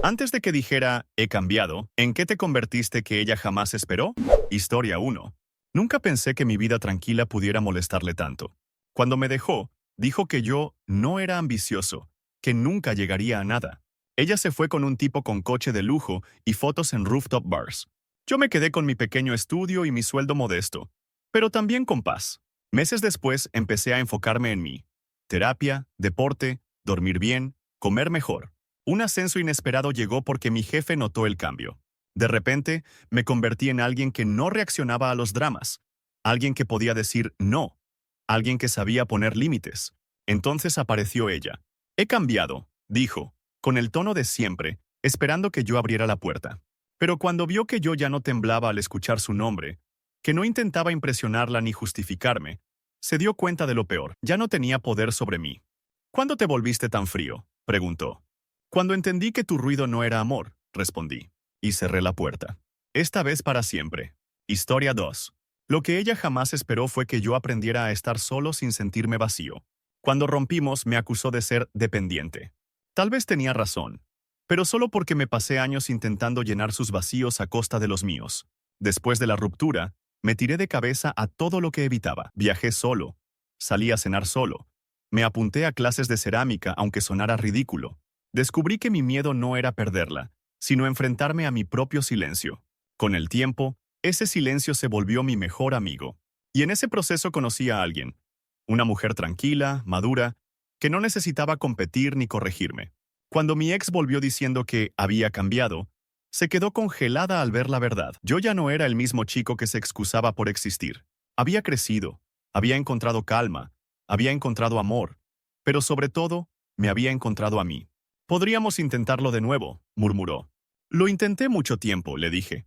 Antes de que dijera, he cambiado, ¿en qué te convertiste que ella jamás esperó? Historia 1. Nunca pensé que mi vida tranquila pudiera molestarle tanto. Cuando me dejó, dijo que yo no era ambicioso, que nunca llegaría a nada. Ella se fue con un tipo con coche de lujo y fotos en rooftop bars. Yo me quedé con mi pequeño estudio y mi sueldo modesto, pero también con paz. Meses después empecé a enfocarme en mí. Terapia, deporte, dormir bien, comer mejor. Un ascenso inesperado llegó porque mi jefe notó el cambio. De repente, me convertí en alguien que no reaccionaba a los dramas, alguien que podía decir no, alguien que sabía poner límites. Entonces apareció ella. He cambiado, dijo, con el tono de siempre, esperando que yo abriera la puerta. Pero cuando vio que yo ya no temblaba al escuchar su nombre, que no intentaba impresionarla ni justificarme, se dio cuenta de lo peor. Ya no tenía poder sobre mí. ¿Cuándo te volviste tan frío?, preguntó. Cuando entendí que tu ruido no era amor, respondí, y cerré la puerta. Esta vez para siempre. Historia 2. Lo que ella jamás esperó fue que yo aprendiera a estar solo sin sentirme vacío. Cuando rompimos, me acusó de ser dependiente. Tal vez tenía razón, pero solo porque me pasé años intentando llenar sus vacíos a costa de los míos. Después de la ruptura, me tiré de cabeza a todo lo que evitaba. Viajé solo, salí a cenar solo, me apunté a clases de cerámica aunque sonara ridículo. Descubrí que mi miedo no era perderla, sino enfrentarme a mi propio silencio. Con el tiempo, ese silencio se volvió mi mejor amigo. Y en ese proceso conocí a alguien, una mujer tranquila, madura, que no necesitaba competir ni corregirme. Cuando mi ex volvió diciendo que había cambiado, se quedó congelada al ver la verdad. Yo ya no era el mismo chico que se excusaba por existir. Había crecido, había encontrado calma, había encontrado amor, pero sobre todo, me había encontrado a mí. Podríamos intentarlo de nuevo, murmuró. Lo intenté mucho tiempo, le dije.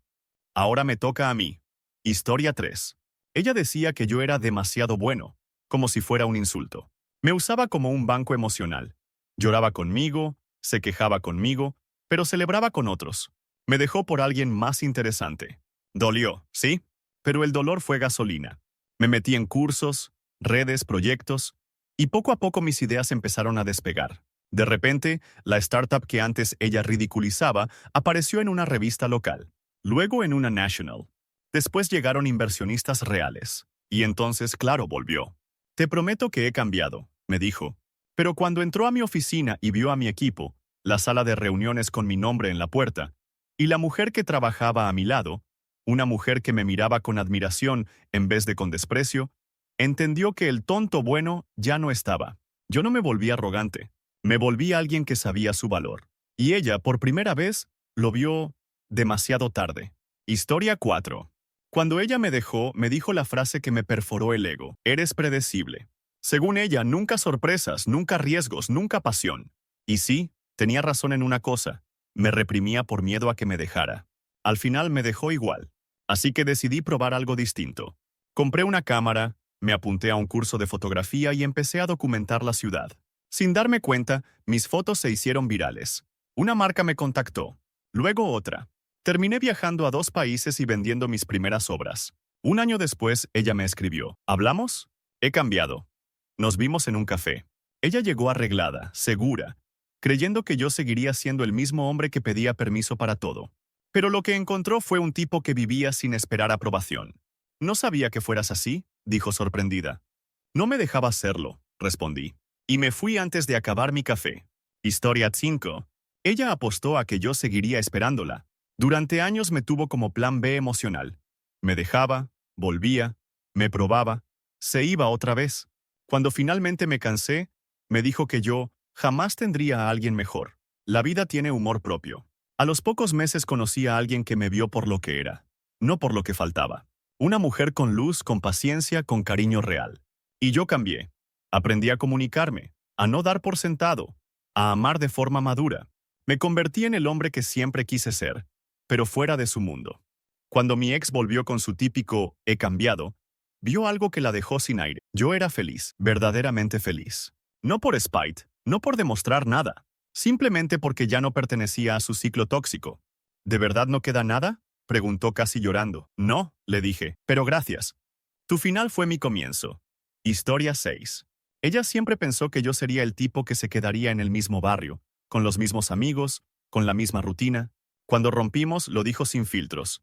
Ahora me toca a mí. Historia 3. Ella decía que yo era demasiado bueno, como si fuera un insulto. Me usaba como un banco emocional. Lloraba conmigo, se quejaba conmigo, pero celebraba con otros. Me dejó por alguien más interesante. Dolió, ¿sí? Pero el dolor fue gasolina. Me metí en cursos, redes, proyectos, y poco a poco mis ideas empezaron a despegar. De repente, la startup que antes ella ridiculizaba apareció en una revista local, luego en una national. Después llegaron inversionistas reales. Y entonces, claro, volvió. Te prometo que he cambiado, me dijo. Pero cuando entró a mi oficina y vio a mi equipo, la sala de reuniones con mi nombre en la puerta, y la mujer que trabajaba a mi lado, una mujer que me miraba con admiración en vez de con desprecio, entendió que el tonto bueno ya no estaba. Yo no me volví arrogante. Me volví alguien que sabía su valor. Y ella, por primera vez, lo vio demasiado tarde. Historia 4. Cuando ella me dejó, me dijo la frase que me perforó el ego. Eres predecible. Según ella, nunca sorpresas, nunca riesgos, nunca pasión. Y sí, tenía razón en una cosa. Me reprimía por miedo a que me dejara. Al final me dejó igual. Así que decidí probar algo distinto. Compré una cámara, me apunté a un curso de fotografía y empecé a documentar la ciudad. Sin darme cuenta, mis fotos se hicieron virales. Una marca me contactó, luego otra. Terminé viajando a 2 países y vendiendo mis primeras obras. Un año después, ella me escribió. ¿Hablamos? He cambiado. Nos vimos en un café. Ella llegó arreglada, segura, creyendo que yo seguiría siendo el mismo hombre que pedía permiso para todo. Pero lo que encontró fue un tipo que vivía sin esperar aprobación. No sabía que fueras así, dijo sorprendida. No me dejaba hacerlo, respondí. Y me fui antes de acabar mi café. Historia 5. Ella apostó a que yo seguiría esperándola. Durante años me tuvo como plan B emocional. Me dejaba, volvía, me probaba, se iba otra vez. Cuando finalmente me cansé, me dijo que yo jamás tendría a alguien mejor. La vida tiene humor propio. A los pocos meses conocí a alguien que me vio por lo que era, no por lo que faltaba. Una mujer con luz, con paciencia, con cariño real. Y yo cambié. Aprendí a comunicarme, a no dar por sentado, a amar de forma madura. Me convertí en el hombre que siempre quise ser, pero fuera de su mundo. Cuando mi ex volvió con su típico «he cambiado», vio algo que la dejó sin aire. Yo era feliz, verdaderamente feliz. No por spite, no por demostrar nada, simplemente porque ya no pertenecía a su ciclo tóxico. ¿De verdad no queda nada?, preguntó casi llorando. No, le dije, pero gracias. Tu final fue mi comienzo. Historia 6. Ella siempre pensó que yo sería el tipo que se quedaría en el mismo barrio, con los mismos amigos, con la misma rutina. Cuando rompimos, lo dijo sin filtros.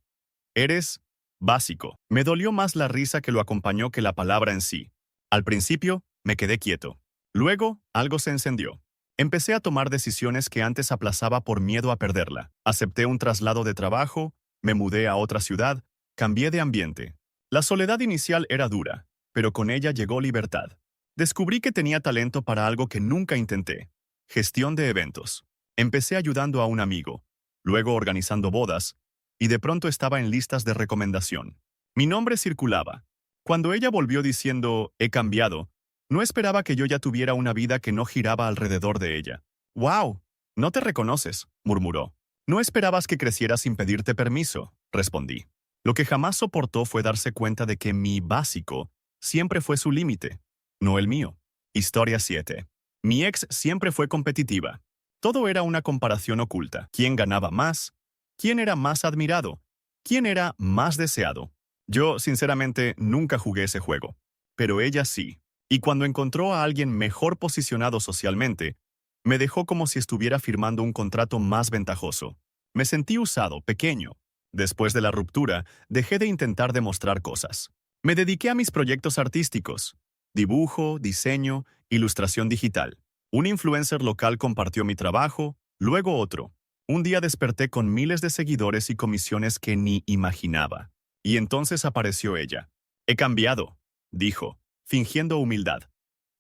Eres básico. Me dolió más la risa que lo acompañó que la palabra en sí. Al principio, me quedé quieto. Luego, algo se encendió. Empecé a tomar decisiones que antes aplazaba por miedo a perderla. Acepté un traslado de trabajo, me mudé a otra ciudad, cambié de ambiente. La soledad inicial era dura, pero con ella llegó libertad. Descubrí que tenía talento para algo que nunca intenté: gestión de eventos. Empecé ayudando a un amigo, luego organizando bodas, y de pronto estaba en listas de recomendación. Mi nombre circulaba. Cuando ella volvió diciendo, he cambiado, no esperaba que yo ya tuviera una vida que no giraba alrededor de ella. «¡Wow! No te reconoces», murmuró. «No esperabas que creciera sin pedirte permiso», respondí. Lo que jamás soportó fue darse cuenta de que mi básico siempre fue su límite, no el mío. Historia 7. Mi ex siempre fue competitiva. Todo era una comparación oculta. ¿Quién ganaba más? ¿Quién era más admirado? ¿Quién era más deseado? Yo, sinceramente, nunca jugué ese juego. Pero ella sí. Y cuando encontró a alguien mejor posicionado socialmente, me dejó como si estuviera firmando un contrato más ventajoso. Me sentí usado, pequeño. Después de la ruptura, dejé de intentar demostrar cosas. Me dediqué a mis proyectos artísticos: dibujo, diseño, ilustración digital. Un influencer local compartió mi trabajo, luego otro. Un día desperté con miles de seguidores y comisiones que ni imaginaba. Y entonces apareció ella. «He cambiado», dijo, fingiendo humildad.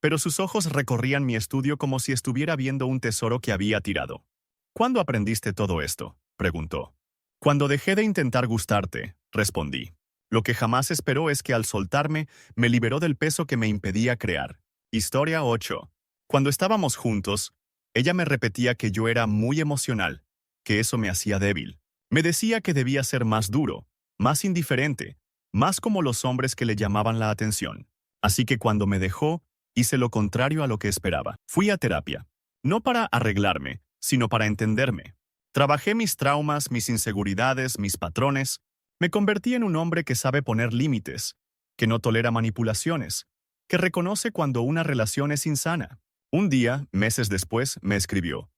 Pero sus ojos recorrían mi estudio como si estuviera viendo un tesoro que había tirado. «¿Cuándo aprendiste todo esto?», preguntó. «Cuando dejé de intentar gustarte», respondí. Lo que jamás esperó es que al soltarme, me liberó del peso que me impedía crear. Historia 8. Cuando estábamos juntos, ella me repetía que yo era muy emocional, que eso me hacía débil. Me decía que debía ser más duro, más indiferente, más como los hombres que le llamaban la atención. Así que cuando me dejó, hice lo contrario a lo que esperaba. Fui a terapia. No para arreglarme, sino para entenderme. Trabajé mis traumas, mis inseguridades, mis patrones. Me convertí en un hombre que sabe poner límites, que no tolera manipulaciones, que reconoce cuando una relación es insana. Un día, meses después, me escribió: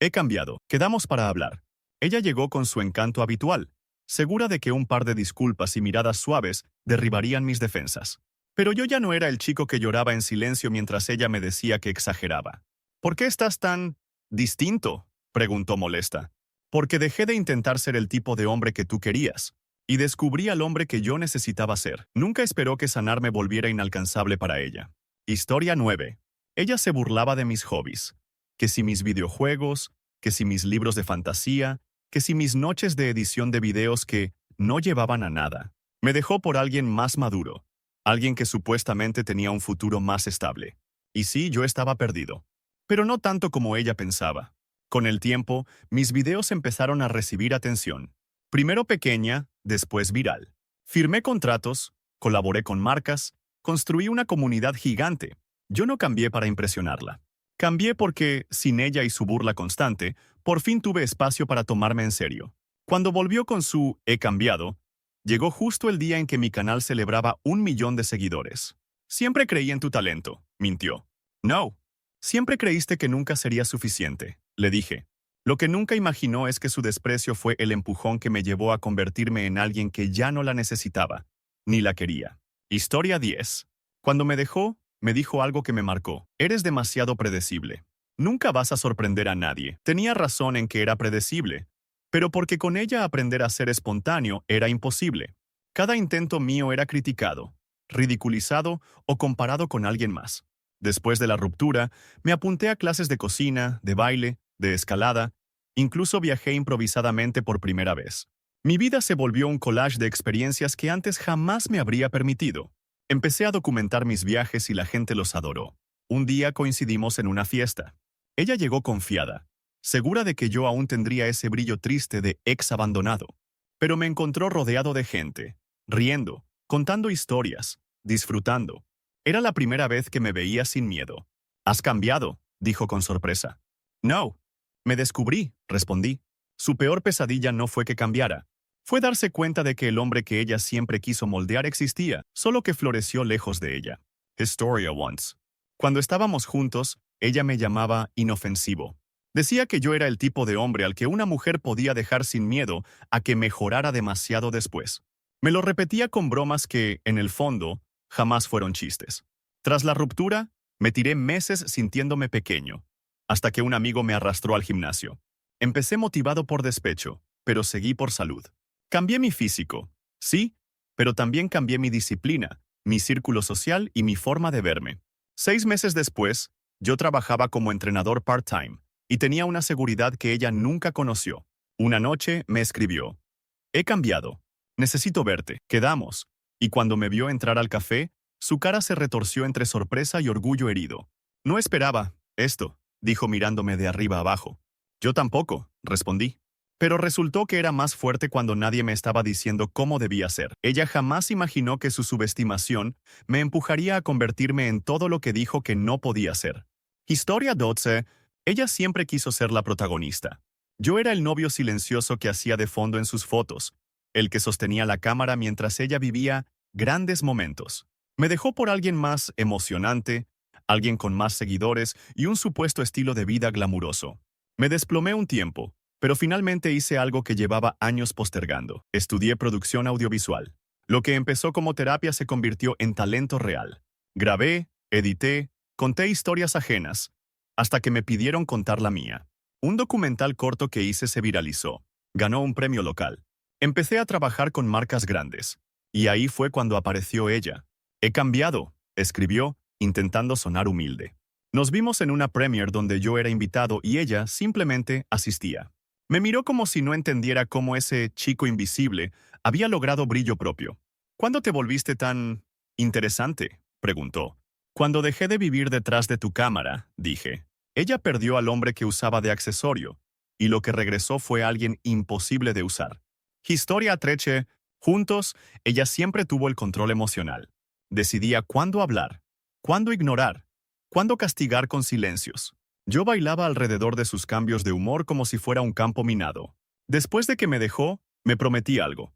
«He cambiado, quedamos para hablar». Ella llegó con su encanto habitual, segura de que un par de disculpas y miradas suaves derribarían mis defensas. Pero yo ya no era el chico que lloraba en silencio mientras ella me decía que exageraba. «¿Por qué estás tan distinto?», preguntó molesta. «Porque dejé de intentar ser el tipo de hombre que tú querías, y descubrí al hombre que yo necesitaba ser». Nunca esperó que sanarme volviera inalcanzable para ella. Historia 9. Ella se burlaba de mis hobbies. Que si mis videojuegos, que si mis libros de fantasía, que si mis noches de edición de videos que no llevaban a nada. Me dejó por alguien más maduro, alguien que supuestamente tenía un futuro más estable. Y sí, yo estaba perdido. Pero no tanto como ella pensaba. Con el tiempo, mis videos empezaron a recibir atención. Primero pequeña, después viral. Firmé contratos, colaboré con marcas, construí una comunidad gigante. Yo no cambié para impresionarla. Cambié porque, sin ella y su burla constante, por fin tuve espacio para tomarme en serio. Cuando volvió con su «he cambiado», llegó justo el día en que mi canal celebraba 1 millón de seguidores. «Siempre creí en tu talento», mintió. «No. Siempre creíste que nunca sería suficiente», le dije. Lo que nunca imaginó es que su desprecio fue el empujón que me llevó a convertirme en alguien que ya no la necesitaba, ni la quería. Historia 10. Cuando me dejó, me dijo algo que me marcó: «Eres demasiado predecible. Nunca vas a sorprender a nadie». Tenía razón en que era predecible, pero porque con ella aprender a ser espontáneo era imposible. Cada intento mío era criticado, ridiculizado o comparado con alguien más. Después de la ruptura, me apunté a clases de cocina, de baile, de escalada, incluso viajé improvisadamente por primera vez. Mi vida se volvió un collage de experiencias que antes jamás me habría permitido. Empecé a documentar mis viajes y la gente los adoró. Un día coincidimos en una fiesta. Ella llegó confiada, segura de que yo aún tendría ese brillo triste de ex abandonado. Pero me encontró rodeado de gente, riendo, contando historias, disfrutando. Era la primera vez que me veía sin miedo. «Has cambiado», dijo con sorpresa. «No. Me descubrí», respondí. Su peor pesadilla no fue que cambiara. Fue darse cuenta de que el hombre que ella siempre quiso moldear existía, solo que floreció lejos de ella. Historia once. Cuando estábamos juntos, ella me llamaba inofensivo. Decía que yo era el tipo de hombre al que una mujer podía dejar sin miedo a que mejorara demasiado después. Me lo repetía con bromas que, en el fondo, jamás fueron chistes. Tras la ruptura, me tiré meses sintiéndome pequeño, hasta que un amigo me arrastró al gimnasio. Empecé motivado por despecho, pero seguí por salud. Cambié mi físico, sí, pero también cambié mi disciplina, mi círculo social y mi forma de verme. 6 meses después, yo trabajaba como entrenador part-time y tenía una seguridad que ella nunca conoció. Una noche me escribió: «He cambiado. Necesito verte. Quedamos». Y cuando me vio entrar al café, su cara se retorció entre sorpresa y orgullo herido. «No esperaba esto», dijo mirándome de arriba abajo. «Yo tampoco», respondí. Pero resultó que era más fuerte cuando nadie me estaba diciendo cómo debía ser. Ella jamás imaginó que su subestimación me empujaría a convertirme en todo lo que dijo que no podía ser. Historia 12. Ella siempre quiso ser la protagonista. Yo era el novio silencioso que hacía de fondo en sus fotos, el que sostenía la cámara mientras ella vivía grandes momentos. Me dejó por alguien más emocionante, alguien con más seguidores y un supuesto estilo de vida glamuroso. Me desplomé un tiempo, pero finalmente hice algo que llevaba años postergando. Estudié producción audiovisual. Lo que empezó como terapia se convirtió en talento real. Grabé, edité, conté historias ajenas, hasta que me pidieron contar la mía. Un documental corto que hice se viralizó. Ganó un premio local. Empecé a trabajar con marcas grandes. Y ahí fue cuando apareció ella. «He cambiado», escribió, intentando sonar humilde. Nos vimos en una premiere donde yo era invitado y ella simplemente asistía. Me miró como si no entendiera cómo ese chico invisible había logrado brillo propio. «¿Cuándo te volviste tan interesante?», preguntó. «Cuando dejé de vivir detrás de tu cámara», dije. Ella perdió al hombre que usaba de accesorio, y lo que regresó fue alguien imposible de usar. Historia 13. Juntos, ella siempre tuvo el control emocional. Decidía cuándo hablar, cuándo ignorar, cuándo castigar con silencios. Yo bailaba alrededor de sus cambios de humor como si fuera un campo minado. Después de que me dejó, me prometí algo: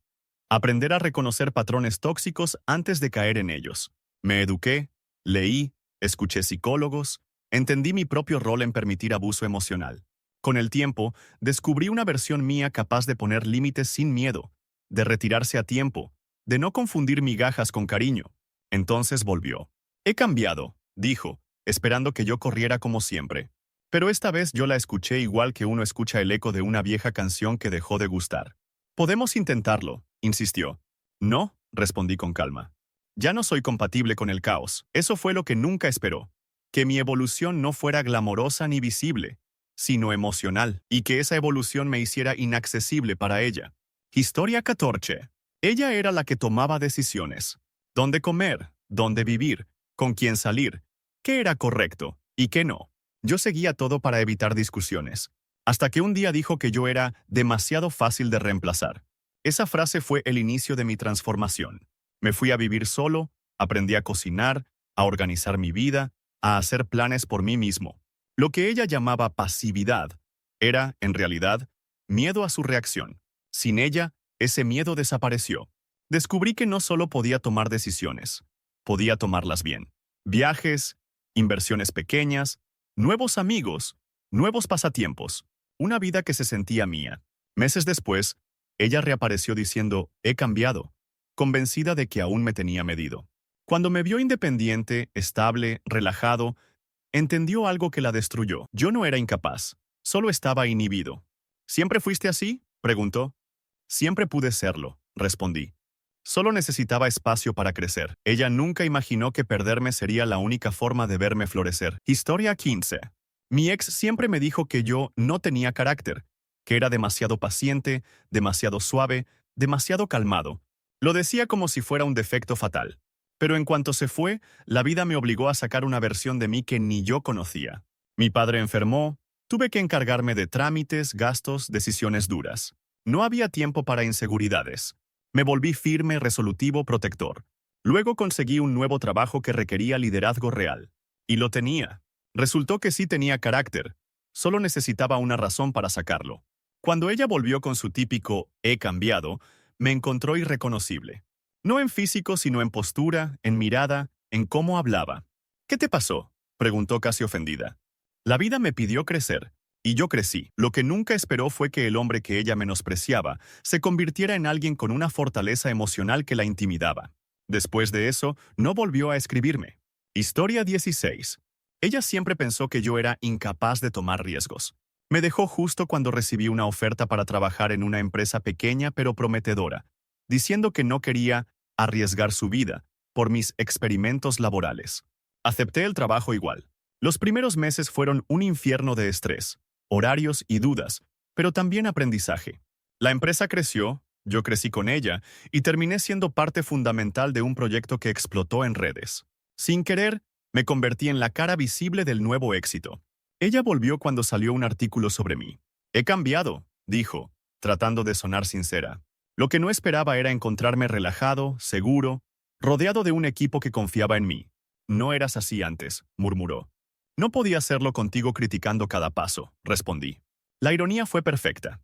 aprender a reconocer patrones tóxicos antes de caer en ellos. Me eduqué, leí, escuché psicólogos, entendí mi propio rol en permitir abuso emocional. Con el tiempo, descubrí una versión mía capaz de poner límites sin miedo, de retirarse a tiempo, de no confundir migajas con cariño. Entonces volvió. «He cambiado», dijo, esperando que yo corriera como siempre. Pero esta vez yo la escuché igual que uno escucha el eco de una vieja canción que dejó de gustar. «Podemos intentarlo», insistió. «No», respondí con calma. «Ya no soy compatible con el caos». Eso fue lo que nunca esperó. Que mi evolución no fuera glamorosa ni visible, sino emocional, y que esa evolución me hiciera inaccesible para ella. Historia 14. Ella era la que tomaba decisiones. Dónde comer, dónde vivir, con quién salir, qué era correcto y qué no. Yo seguía todo para evitar discusiones, hasta que un día dijo que yo era demasiado fácil de reemplazar. Esa frase fue el inicio de mi transformación. Me fui a vivir solo, aprendí a cocinar, a organizar mi vida, a hacer planes por mí mismo. Lo que ella llamaba pasividad era, en realidad, miedo a su reacción. Sin ella, ese miedo desapareció. Descubrí que no solo podía tomar decisiones, podía tomarlas bien. Viajes, inversiones pequeñas, nuevos amigos, nuevos pasatiempos, una vida que se sentía mía. Meses después, ella reapareció diciendo: «He cambiado», convencida de que aún me tenía medido. Cuando me vio independiente, estable, relajado, entendió algo que la destruyó. Yo no era incapaz, solo estaba inhibido. «¿Siempre fuiste así?», preguntó. «Siempre pude serlo», respondí. Solo necesitaba espacio para crecer. Ella nunca imaginó que perderme sería la única forma de verme florecer. Historia 15. Mi ex siempre me dijo que yo no tenía carácter, que era demasiado paciente, demasiado suave, demasiado calmado. Lo decía como si fuera un defecto fatal. Pero en cuanto se fue, la vida me obligó a sacar una versión de mí que ni yo conocía. Mi padre enfermó, tuve que encargarme de trámites, gastos, decisiones duras. No había tiempo para inseguridades. Me volví firme, resolutivo, protector. Luego conseguí un nuevo trabajo que requería liderazgo real. Y lo tenía. Resultó que sí tenía carácter. Solo necesitaba una razón para sacarlo. Cuando ella volvió con su típico «he cambiado», me encontró irreconocible. No en físico, sino en postura, en mirada, en cómo hablaba. «¿Qué te pasó?», preguntó casi ofendida. «La vida me pidió crecer», Y yo crecí. Lo que nunca esperó fue que el hombre que ella menospreciaba se convirtiera en alguien con una fortaleza emocional que la intimidaba. Después de eso, no volvió a escribirme. Historia 16. Ella siempre pensó que yo era incapaz de tomar riesgos. Me dejó justo cuando recibí una oferta para trabajar en una empresa pequeña pero prometedora, diciendo que no quería arriesgar su vida por mis experimentos laborales. Acepté el trabajo igual. Los primeros meses fueron un infierno de estrés, horarios y dudas, pero también aprendizaje. La empresa creció, yo crecí con ella y terminé siendo parte fundamental de un proyecto que explotó en redes. Sin querer, me convertí en la cara visible del nuevo éxito. Ella volvió cuando salió un artículo sobre mí. He cambiado, dijo, tratando de sonar sincera. Lo que no esperaba era encontrarme relajado, seguro, rodeado de un equipo que confiaba en mí. No eras así antes, murmuró. No podía hacerlo contigo criticando cada paso, respondí. La ironía fue perfecta.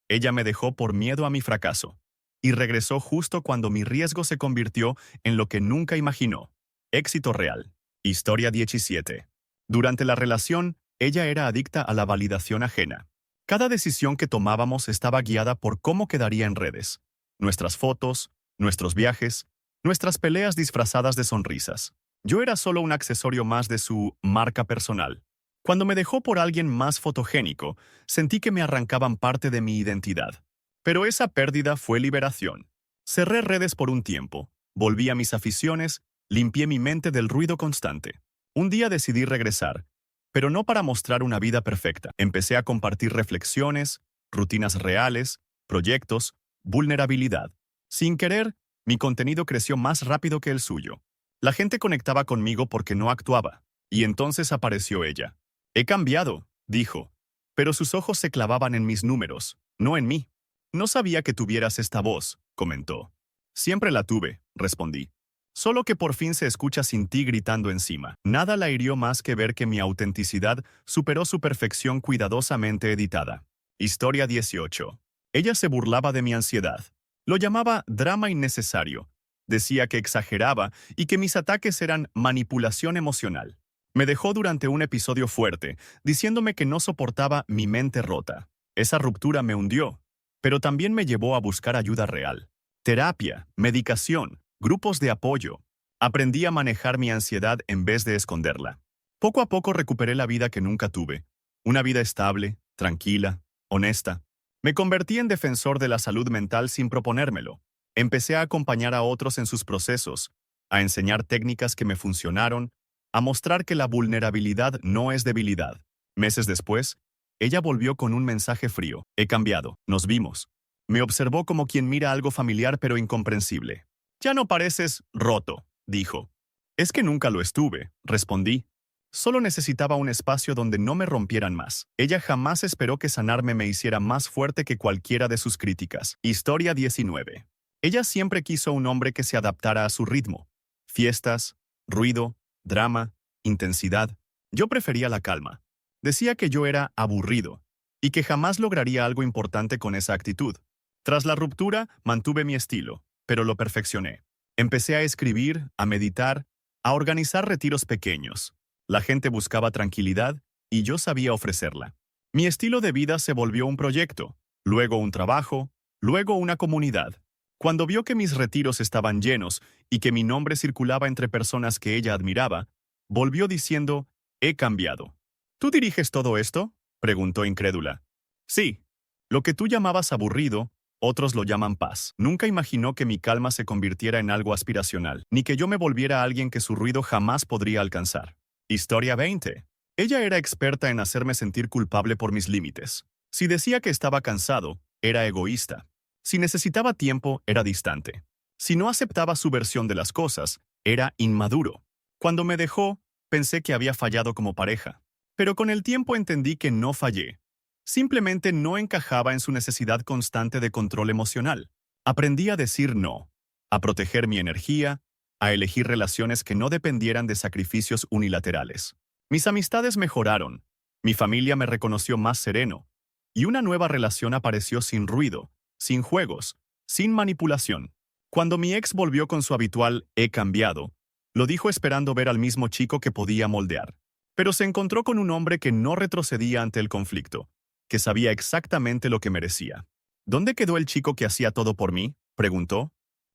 Ella me dejó por miedo a mi fracaso. Y regresó justo cuando mi riesgo se convirtió en lo que nunca imaginó. Éxito real. Historia 17. Durante la relación, ella era adicta a la validación ajena. Cada decisión que tomábamos estaba guiada por cómo quedaría en redes. Nuestras fotos, nuestros viajes, nuestras peleas disfrazadas de sonrisas. Yo era solo un accesorio más de su marca personal. Cuando me dejó por alguien más fotogénico, sentí que me arrancaban parte de mi identidad. Pero esa pérdida fue liberación. Cerré redes por un tiempo, volví a mis aficiones, limpié mi mente del ruido constante. Un día decidí regresar, pero no para mostrar una vida perfecta. Empecé a compartir reflexiones, rutinas reales, proyectos, vulnerabilidad. Sin querer, mi contenido creció más rápido que el suyo. La gente conectaba conmigo porque no actuaba, y entonces apareció ella. He cambiado, dijo, pero sus ojos se clavaban en mis números, no en mí. No sabía que tuvieras esta voz, comentó. Siempre la tuve, respondí. Solo que por fin se escucha sin ti gritando encima. Nada la hirió más que ver que mi autenticidad superó su perfección cuidadosamente editada. Historia 18. Ella se burlaba de mi ansiedad. Lo llamaba drama innecesario. Decía que exageraba y que mis ataques eran manipulación emocional. Me dejó durante un episodio fuerte, diciéndome que no soportaba mi mente rota. Esa ruptura me hundió, pero también me llevó a buscar ayuda real. Terapia, medicación, grupos de apoyo. Aprendí a manejar mi ansiedad en vez de esconderla. Poco a poco recuperé la vida que nunca tuve. Una vida estable, tranquila, honesta. Me convertí en defensor de la salud mental sin proponérmelo. Empecé a acompañar a otros en sus procesos, a enseñar técnicas que me funcionaron, a mostrar que la vulnerabilidad no es debilidad. Meses después, ella volvió con un mensaje frío. He cambiado, nos vimos. Me observó como quien mira algo familiar pero incomprensible. Ya no pareces roto, dijo. Es que nunca lo estuve, respondí. Solo necesitaba un espacio donde no me rompieran más. Ella jamás esperó que sanarme me hiciera más fuerte que cualquiera de sus críticas. Historia 19. Ella siempre quiso un hombre que se adaptara a su ritmo. Fiestas, ruido, drama, intensidad. Yo prefería la calma. Decía que yo era aburrido y que jamás lograría algo importante con esa actitud. Tras la ruptura, mantuve mi estilo, pero lo perfeccioné. Empecé a escribir, a meditar, a organizar retiros pequeños. La gente buscaba tranquilidad y yo sabía ofrecerla. Mi estilo de vida se volvió un proyecto, luego un trabajo, luego una comunidad. Cuando vio que mis retiros estaban llenos y que mi nombre circulaba entre personas que ella admiraba, volvió diciendo, he cambiado. ¿Tú diriges todo esto?, preguntó incrédula. Sí. Lo que tú llamabas aburrido, otros lo llaman paz. Nunca imaginó que mi calma se convirtiera en algo aspiracional, ni que yo me volviera alguien que su ruido jamás podría alcanzar. Historia 20. Ella era experta en hacerme sentir culpable por mis límites. Si decía que estaba cansado, era egoísta. Si necesitaba tiempo, era distante. Si no aceptaba su versión de las cosas, era inmaduro. Cuando me dejó, pensé que había fallado como pareja. Pero con el tiempo entendí que no fallé. Simplemente no encajaba en su necesidad constante de control emocional. Aprendí a decir no, a proteger mi energía, a elegir relaciones que no dependieran de sacrificios unilaterales. Mis amistades mejoraron, mi familia me reconoció más sereno, y una nueva relación apareció sin ruido, sin juegos, sin manipulación. Cuando mi ex volvió con su habitual «he cambiado», lo dijo esperando ver al mismo chico que podía moldear. Pero se encontró con un hombre que no retrocedía ante el conflicto, que sabía exactamente lo que merecía. ¿Dónde quedó el chico que hacía todo por mí?, preguntó.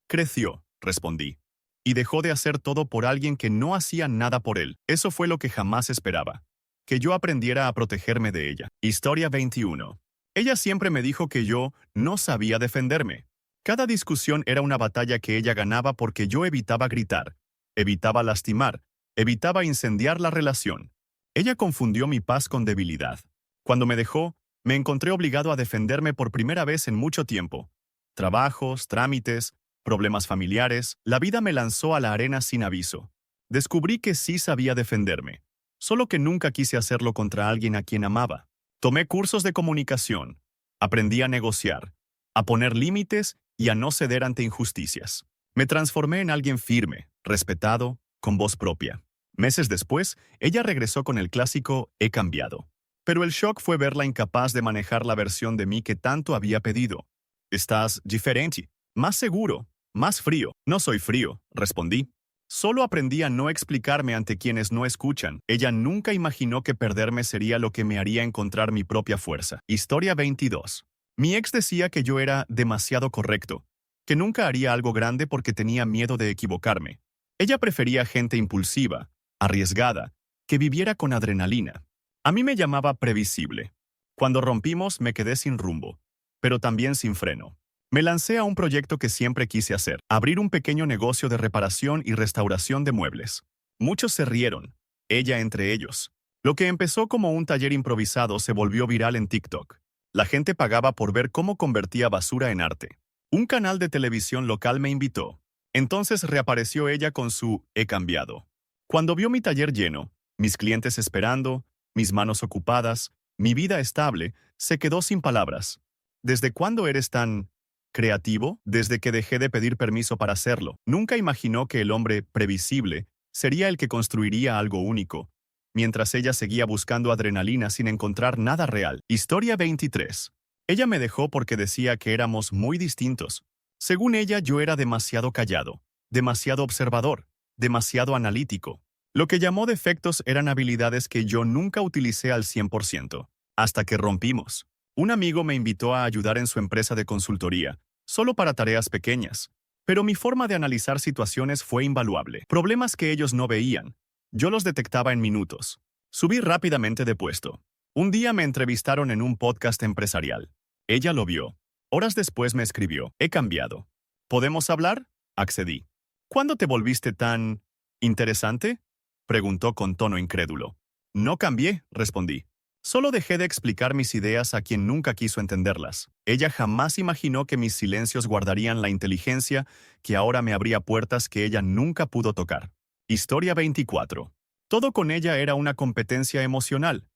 Creció, respondí. Y dejó de hacer todo por alguien que no hacía nada por él. Eso fue lo que jamás esperaba. Que yo aprendiera a protegerme de ella. Historia 21. Ella siempre me dijo que yo no sabía defenderme. Cada discusión era una batalla que ella ganaba porque yo evitaba gritar, evitaba lastimar, evitaba incendiar la relación. Ella confundió mi paz con debilidad. Cuando me dejó, me encontré obligado a defenderme por primera vez en mucho tiempo. Trabajos, trámites, problemas familiares, la vida me lanzó a la arena sin aviso. Descubrí que sí sabía defenderme, solo que nunca quise hacerlo contra alguien a quien amaba. Tomé cursos de comunicación, aprendí a negociar, a poner límites y a no ceder ante injusticias. Me transformé en alguien firme, respetado, con voz propia. Meses después, ella regresó con el clásico "he cambiado". Pero el shock fue verla incapaz de manejar la versión de mí que tanto había pedido. Estás diferente, más seguro, más frío. No soy frío, respondí. Solo aprendí a no explicarme ante quienes no escuchan. Ella nunca imaginó que perderme sería lo que me haría encontrar mi propia fuerza. Historia 22. Mi ex decía que yo era demasiado correcto, que nunca haría algo grande porque tenía miedo de equivocarme. Ella prefería gente impulsiva, arriesgada, que viviera con adrenalina. A mí me llamaba previsible. Cuando rompimos me quedé sin rumbo, pero también sin freno. Me lancé a un proyecto que siempre quise hacer, abrir un pequeño negocio de reparación y restauración de muebles. Muchos se rieron, ella entre ellos. Lo que empezó como un taller improvisado se volvió viral en TikTok. La gente pagaba por ver cómo convertía basura en arte. Un canal de televisión local me invitó. Entonces reapareció ella con su "he cambiado". Cuando vio mi taller lleno, mis clientes esperando, mis manos ocupadas, mi vida estable, se quedó sin palabras. ¿Desde cuándo eres tan creativo? Desde que dejé de pedir permiso para hacerlo. Nunca imaginó que el hombre previsible sería el que construiría algo único, mientras ella seguía buscando adrenalina sin encontrar nada real. Historia 23. Ella me dejó porque decía que éramos muy distintos. Según ella, yo era demasiado callado, demasiado observador, demasiado analítico. Lo que llamó defectos eran habilidades que yo nunca utilicé al 100%. Hasta que rompimos. Un amigo me invitó a ayudar en su empresa de consultoría, solo para tareas pequeñas. Pero mi forma de analizar situaciones fue invaluable. Problemas que ellos no veían, yo los detectaba en minutos. Subí rápidamente de puesto. Un día me entrevistaron en un podcast empresarial. Ella lo vio. Horas después me escribió: "He cambiado. ¿Podemos hablar?". Accedí. ¿Cuándo te volviste tan interesante?, preguntó con tono incrédulo. No cambié, respondí. Solo dejé de explicar mis ideas a quien nunca quiso entenderlas. Ella jamás imaginó que mis silencios guardarían la inteligencia que ahora me abría puertas que ella nunca pudo tocar. Historia 24. Todo con ella era una competencia emocional.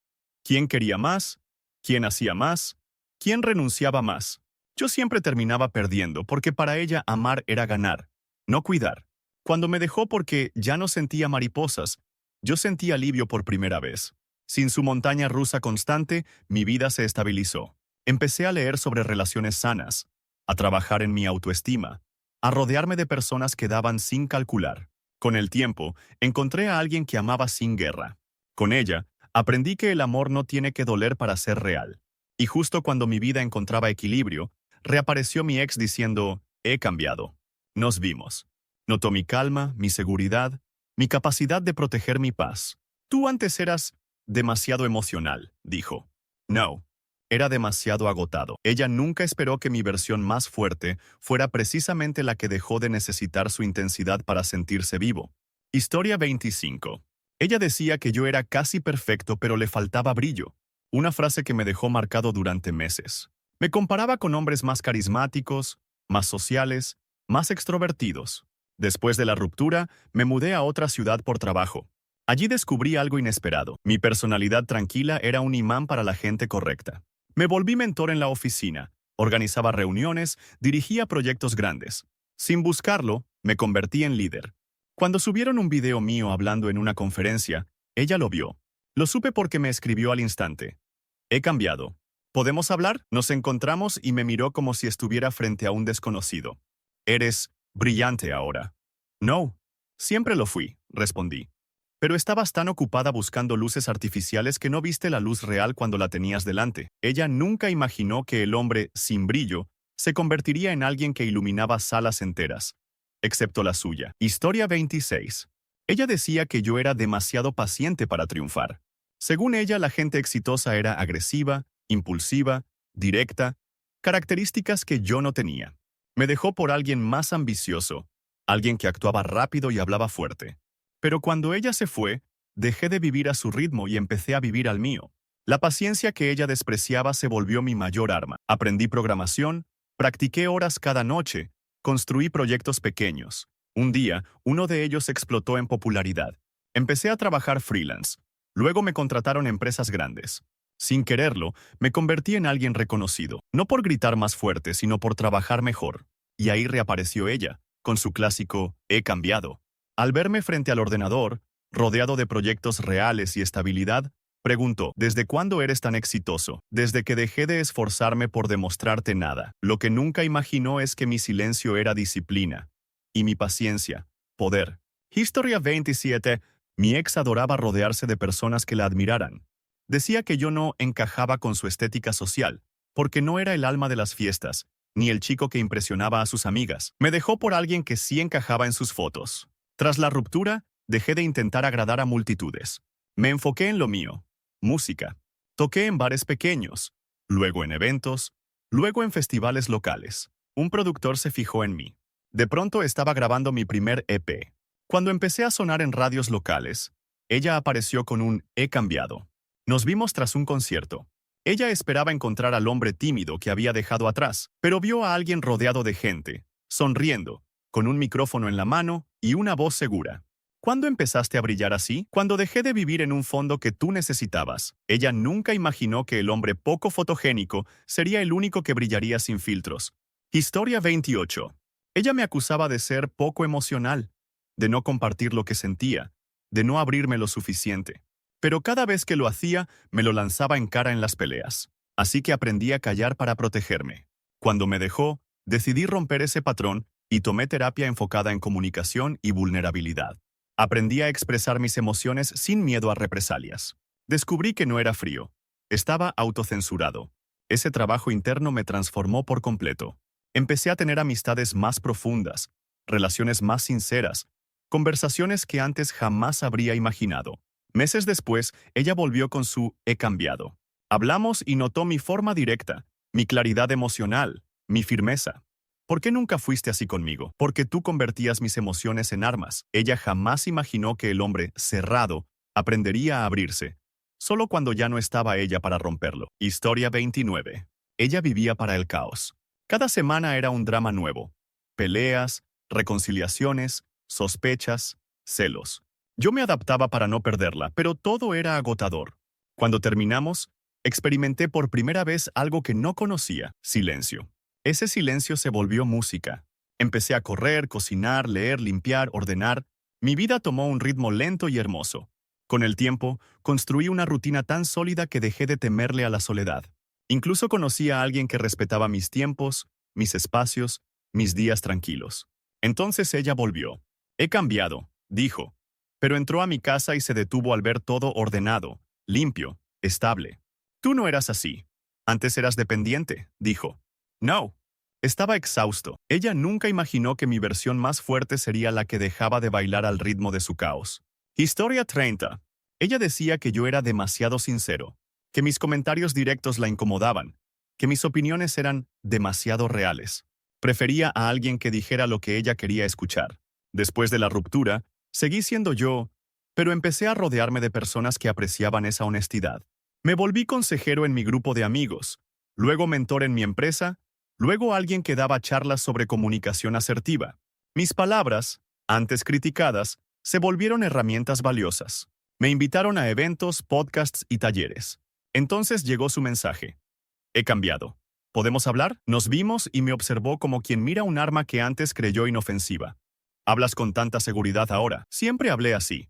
¿Quién quería más? ¿Quién hacía más? ¿Quién renunciaba más? Yo siempre terminaba perdiendo porque para ella amar era ganar, no cuidar. Cuando me dejó porque ya no sentía mariposas, yo sentí alivio por primera vez. Sin su montaña rusa constante, mi vida se estabilizó. Empecé a leer sobre relaciones sanas, a trabajar en mi autoestima, a rodearme de personas que daban sin calcular. Con el tiempo, encontré a alguien que amaba sin guerra. Con ella, aprendí que el amor no tiene que doler para ser real. Y justo cuando mi vida encontraba equilibrio, reapareció mi ex diciendo: "He cambiado". Nos vimos. Notó mi calma, mi seguridad, mi capacidad de proteger mi paz. Tú antes eras demasiado emocional, dijo. No, era demasiado agotado. Ella nunca esperó que mi versión más fuerte fuera precisamente la que dejó de necesitar su intensidad para sentirse vivo. Historia 25. Ella decía que yo era casi perfecto, pero le faltaba brillo. Una frase que me dejó marcado durante meses. Me comparaba con hombres más carismáticos, más sociales, más extrovertidos. Después de la ruptura, me mudé a otra ciudad por trabajo. Allí descubrí algo inesperado. Mi personalidad tranquila era un imán para la gente correcta. Me volví mentor en la oficina, organizaba reuniones, dirigía proyectos grandes. Sin buscarlo, me convertí en líder. Cuando subieron un video mío hablando en una conferencia, ella lo vio. Lo supe porque me escribió al instante. He cambiado. ¿Podemos hablar? Nos encontramos y me miró como si estuviera frente a un desconocido. Eres brillante ahora. No, siempre lo fui, respondí. Pero estabas tan ocupada buscando luces artificiales que no viste la luz real cuando la tenías delante. Ella nunca imaginó que el hombre sin brillo se convertiría en alguien que iluminaba salas enteras, excepto la suya. Historia 26. Ella decía que yo era demasiado paciente para triunfar. Según ella, la gente exitosa era agresiva, impulsiva, directa, características que yo no tenía. Me dejó por alguien más ambicioso, alguien que actuaba rápido y hablaba fuerte. Pero cuando ella se fue, dejé de vivir a su ritmo y empecé a vivir al mío. La paciencia que ella despreciaba se volvió mi mayor arma. Aprendí programación, practiqué horas cada noche, construí proyectos pequeños. Un día, uno de ellos explotó en popularidad. Empecé a trabajar freelance. Luego me contrataron empresas grandes. Sin quererlo, me convertí en alguien reconocido, no por gritar más fuerte, sino por trabajar mejor. Y ahí reapareció ella, con su clásico «he cambiado». Al verme frente al ordenador, rodeado de proyectos reales y estabilidad, preguntó, ¿desde cuándo eres tan exitoso? Desde que dejé de esforzarme por demostrarte nada. Lo que nunca imaginó es que mi silencio era disciplina. Y mi paciencia, poder. Historia 27. Mi ex adoraba rodearse de personas que la admiraran. Decía que yo no encajaba con su estética social, porque no era el alma de las fiestas, ni el chico que impresionaba a sus amigas. Me dejó por alguien que sí encajaba en sus fotos. Tras la ruptura, dejé de intentar agradar a multitudes. Me enfoqué en lo mío. Música. Toqué en bares pequeños, luego en eventos, luego en festivales locales. Un productor se fijó en mí. De pronto estaba grabando mi primer EP. Cuando empecé a sonar en radios locales, ella apareció con un «he cambiado». Nos vimos tras un concierto. Ella esperaba encontrar al hombre tímido que había dejado atrás, pero vio a alguien rodeado de gente, sonriendo, con un micrófono en la mano y una voz segura. ¿Cuándo empezaste a brillar así? Cuando dejé de vivir en un fondo que tú necesitabas. Ella nunca imaginó que el hombre poco fotogénico sería el único que brillaría sin filtros. Historia 28. Ella me acusaba de ser poco emocional, de no compartir lo que sentía, de no abrirme lo suficiente. Pero cada vez que lo hacía, me lo lanzaba en cara en las peleas. Así que aprendí a callar para protegerme. Cuando me dejó, decidí romper ese patrón y tomé terapia enfocada en comunicación y vulnerabilidad. Aprendí a expresar mis emociones sin miedo a represalias. Descubrí que no era frío. Estaba autocensurado. Ese trabajo interno me transformó por completo. Empecé a tener amistades más profundas, relaciones más sinceras, conversaciones que antes jamás habría imaginado. Meses después, ella volvió con su «he cambiado». Hablamos y notó mi forma directa, mi claridad emocional, mi firmeza. ¿Por qué nunca fuiste así conmigo? Porque tú convertías mis emociones en armas. Ella jamás imaginó que el hombre cerrado aprendería a abrirse, solo cuando ya no estaba ella para romperlo. Historia 29. Ella vivía para el caos. Cada semana era un drama nuevo. Peleas, reconciliaciones, sospechas, celos. Yo me adaptaba para no perderla, pero todo era agotador. Cuando terminamos, experimenté por primera vez algo que no conocía: silencio. Ese silencio se volvió música. Empecé a correr, cocinar, leer, limpiar, ordenar. Mi vida tomó un ritmo lento y hermoso. Con el tiempo, construí una rutina tan sólida que dejé de temerle a la soledad. Incluso conocí a alguien que respetaba mis tiempos, mis espacios, mis días tranquilos. Entonces ella volvió. «He cambiado», dijo. Pero entró a mi casa y se detuvo al ver todo ordenado, limpio, estable. «Tú no eras así. Antes eras dependiente», dijo. No. Estaba exhausto. Ella nunca imaginó que mi versión más fuerte sería la que dejaba de bailar al ritmo de su caos. Historia 30. Ella decía que yo era demasiado sincero, que mis comentarios directos la incomodaban, que mis opiniones eran demasiado reales. Prefería a alguien que dijera lo que ella quería escuchar. Después de la ruptura, seguí siendo yo, pero empecé a rodearme de personas que apreciaban esa honestidad. Me volví consejero en mi grupo de amigos, luego mentor en mi empresa, luego alguien que daba charlas sobre comunicación asertiva. Mis palabras, antes criticadas, se volvieron herramientas valiosas. Me invitaron a eventos, podcasts y talleres. Entonces llegó su mensaje. «He cambiado. ¿Podemos hablar?» Nos vimos y me observó como quien mira un arma que antes creyó inofensiva. «Hablas con tanta seguridad ahora». Siempre hablé así.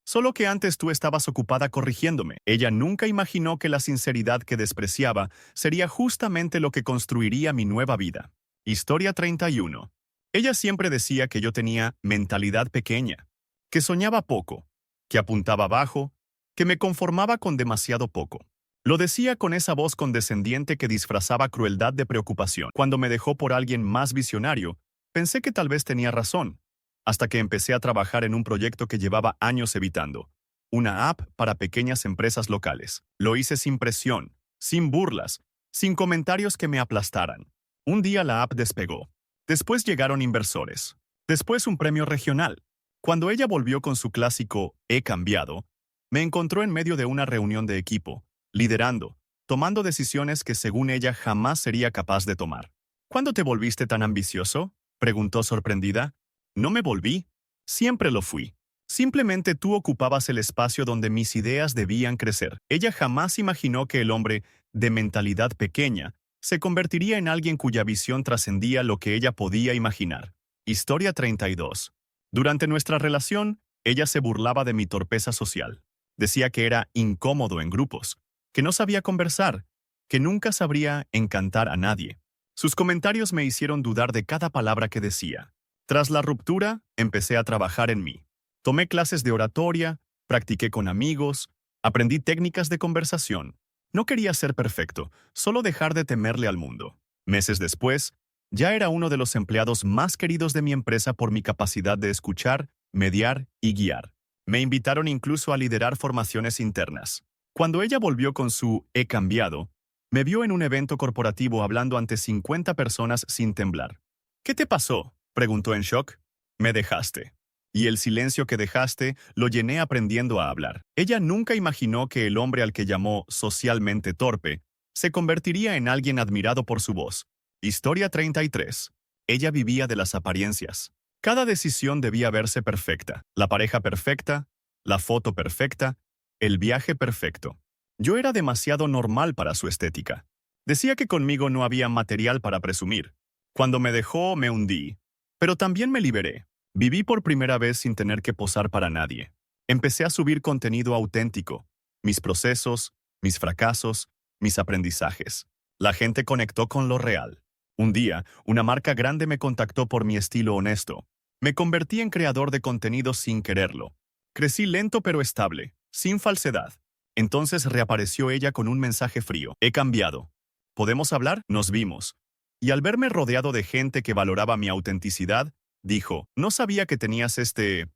Solo que antes tú estabas ocupada corrigiéndome. Ella nunca imaginó que la sinceridad que despreciaba sería justamente lo que construiría mi nueva vida. Historia 31. Ella siempre decía que yo tenía mentalidad pequeña, que soñaba poco, que apuntaba bajo, que me conformaba con demasiado poco. Lo decía con esa voz condescendiente que disfrazaba crueldad de preocupación. Cuando me dejó por alguien más visionario, pensé que tal vez tenía razón, hasta que empecé a trabajar en un proyecto que llevaba años evitando, una app para pequeñas empresas locales. Lo hice sin presión, sin burlas, sin comentarios que me aplastaran. Un día la app despegó. Después llegaron inversores. Después un premio regional. Cuando ella volvió con su clásico "he cambiado", me encontró en medio de una reunión de equipo, liderando, tomando decisiones que según ella jamás sería capaz de tomar. ¿Cuándo te volviste tan ambicioso?, preguntó sorprendida. No me volví. Siempre lo fui. Simplemente tú ocupabas el espacio donde mis ideas debían crecer. Ella jamás imaginó que el hombre, de mentalidad pequeña, se convertiría en alguien cuya visión trascendía lo que ella podía imaginar. Historia 32. Durante nuestra relación, ella se burlaba de mi torpeza social. Decía que era incómodo en grupos, que no sabía conversar, que nunca sabría encantar a nadie. Sus comentarios me hicieron dudar de cada palabra que decía. Tras la ruptura, empecé a trabajar en mí. Tomé clases de oratoria, practiqué con amigos, aprendí técnicas de conversación. No quería ser perfecto, solo dejar de temerle al mundo. Meses después, ya era uno de los empleados más queridos de mi empresa por mi capacidad de escuchar, mediar y guiar. Me invitaron incluso a liderar formaciones internas. Cuando ella volvió con su "he cambiado", me vio en un evento corporativo hablando ante 50 personas sin temblar. ¿Qué te pasó?, preguntó en shock. Me dejaste. Y el silencio que dejaste lo llené aprendiendo a hablar. Ella nunca imaginó que el hombre al que llamó socialmente torpe se convertiría en alguien admirado por su voz. Historia 33. Ella vivía de las apariencias. Cada decisión debía verse perfecta. La pareja perfecta, la foto perfecta, el viaje perfecto. Yo era demasiado normal para su estética. Decía que conmigo no había material para presumir. Cuando me dejó, me hundí. Pero también me liberé. Viví por primera vez sin tener que posar para nadie. Empecé a subir contenido auténtico, mis procesos, mis fracasos, mis aprendizajes. La gente conectó con lo real. Un día, una marca grande me contactó por mi estilo honesto. Me convertí en creador de contenido sin quererlo. Crecí lento pero estable, sin falsedad. Entonces reapareció ella con un mensaje frío. He cambiado. ¿Podemos hablar? Nos vimos. Y al verme rodeado de gente que valoraba mi autenticidad, dijo, no sabía que tenías este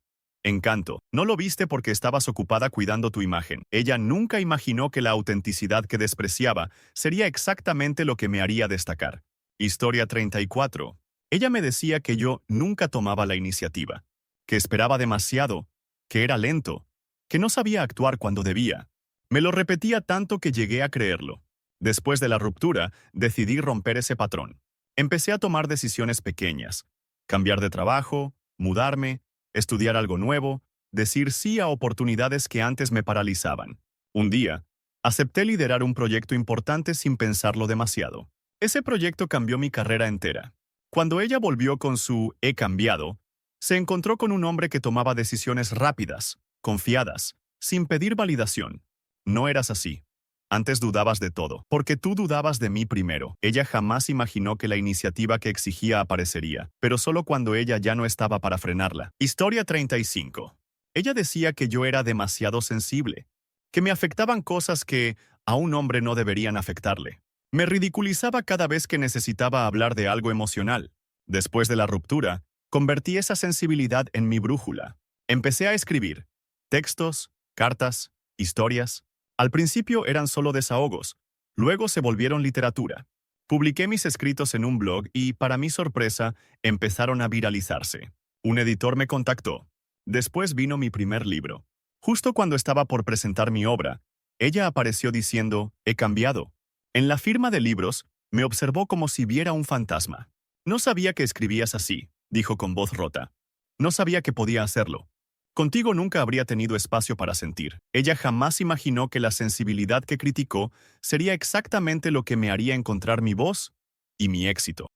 encanto. No lo viste porque estabas ocupada cuidando tu imagen. Ella nunca imaginó que la autenticidad que despreciaba sería exactamente lo que me haría destacar. Historia 34. Ella me decía que yo nunca tomaba la iniciativa, que esperaba demasiado, que era lento, que no sabía actuar cuando debía. Me lo repetía tanto que llegué a creerlo. Después de la ruptura, decidí romper ese patrón. Empecé a tomar decisiones pequeñas. Cambiar de trabajo, mudarme, estudiar algo nuevo, decir sí a oportunidades que antes me paralizaban. Un día, acepté liderar un proyecto importante sin pensarlo demasiado. Ese proyecto cambió mi carrera entera. Cuando ella volvió con su "he cambiado", se encontró con un hombre que tomaba decisiones rápidas, confiadas, sin pedir validación. No eras así. Antes dudabas de todo, porque tú dudabas de mí primero. Ella jamás imaginó que la iniciativa que exigía aparecería, pero solo cuando ella ya no estaba para frenarla. Historia 35. Ella decía que yo era demasiado sensible, que me afectaban cosas que a un hombre no deberían afectarle. Me ridiculizaba cada vez que necesitaba hablar de algo emocional. Después de la ruptura, convertí esa sensibilidad en mi brújula. Empecé a escribir textos, cartas, historias. Al principio eran solo desahogos, luego se volvieron literatura. Publiqué mis escritos en un blog y, para mi sorpresa, empezaron a viralizarse. Un editor me contactó. Después vino mi primer libro. Justo cuando estaba por presentar mi obra, ella apareció diciendo, he cambiado. En la firma de libros, me observó como si viera un fantasma. No sabía que escribías así, dijo con voz rota. No sabía que podía hacerlo. Contigo nunca habría tenido espacio para sentir. Ella jamás imaginó que la sensibilidad que criticó sería exactamente lo que me haría encontrar mi voz y mi éxito.